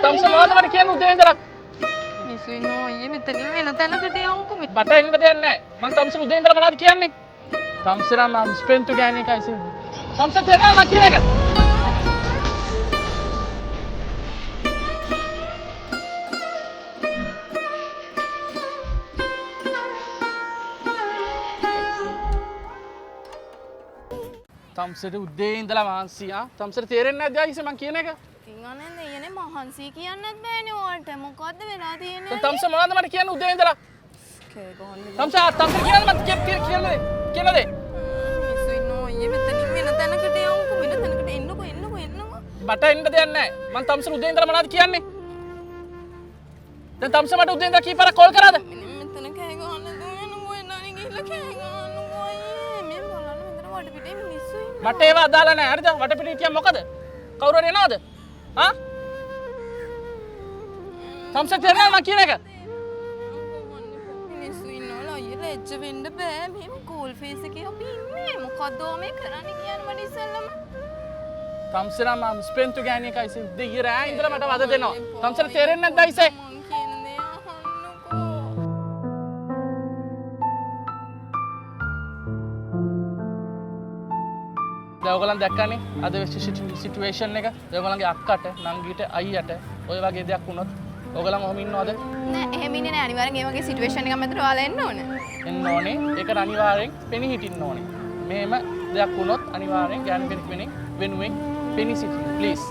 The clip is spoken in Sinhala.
තම්ස මොනවද මට කියන්න උදේ ඉඳලා මිනිස්සු ඉන්නවා අයියේ මෙතනින් වෙන තැනකට යමුකෝ මෙතන. මට එන්න දෙයක් නැහැ මම තම්ස උදේ ඉඳලා මොනවද කියන්නේ තම්සලා මම ස්පෙන්තු ගෑණි එකයි සින්දු තම්ස තේරෙනවද මම කියන එක තම්සට උදේ ඉඳලා මාන්සියා තම්සට තේරෙන්නේ නැද්ද ආයිස මං කියන එක ඉතින් අනේ දෙයනේ මහන්සි කියන්නත් බෑනේ ඔයාලට මොකද්ද වෙලා තියෙන්නේ තම්ස මොනවද මට කියන්න උදේ ඉඳලා කේ ගොන්නේ තම්ස කියන්න මට කියන්න දේ මිනිස්සු ඉන්නවා අයියේ මෙතනින් වෙන තැනකට යමුකෝ වෙන තැනකට එන්නකෝ මට එන්න දෙයක් නැහැ මං තම්සට උදේ ඉඳලා මොනවද කියන්නේ දැන් තම්ස මට උදේ ඉඳලා කීපාරක් කෝල් කරාද මෙතන කෑ ගහන්න දුවනකෝ එන්නනේ ගිහලා කෑ ගහන්නකෝ අයියේ මේ බලන්න මෙතන වටපිටේ මිනිස්සු ඉන්නවා මට ඒව අදාළ නැහැ හරිද වටපිටේ හිටියා මොකද කවුරු හරි එනවද ආ තම්ස තේරෙනවද මං කියන එක මිනිස්සු ඉන්නවා අයියේ ලැජ්ජ වෙන්න බෑ මෙහෙම කෝල් ෆේස් එකේ අපි ඉන්නේ මොකද්ද මේ කරන්නේ කියන්නේ මට ඉස්සෙල්ලම තම්සලා මම ස්පෙන්තු ගෑණි එකයි සින්දු දෙයිය රෑ ඉඳලා මට වද දෙනවා තම්සට තේරෙන්නේ නැද්ද ආයිසේ මං කියන දේ අහන්නකෝ දැන් ඔයගොල්ලන් දැක්කනේ අද වෙච්ච සිටුේෂන් එක ඔයගොල්ලන්ගේ අක්කට නංගිට අයියට ඔය වගේ දෙයක් වුණොත් ඔයගොල්ලන් ඔහම ඉන්නවද නෑ එහෙම ඉන්නේ නෑ අනිවාර්යෙන් මේ වගේ සිටුේෂන් එකක් මැදට ඔයාලා එන්න ඕනේ එන්න ඕනේ ඒකට අනිවාර්යෙන් පෙනී හිටින්න ඕනේ මෙහෙම දෙයක් වුණොත් අනිවාර්යෙන් ගෑනු කෙනෙක් වෙනුවෙන් පෙනී සිටින්න ප්ලීස්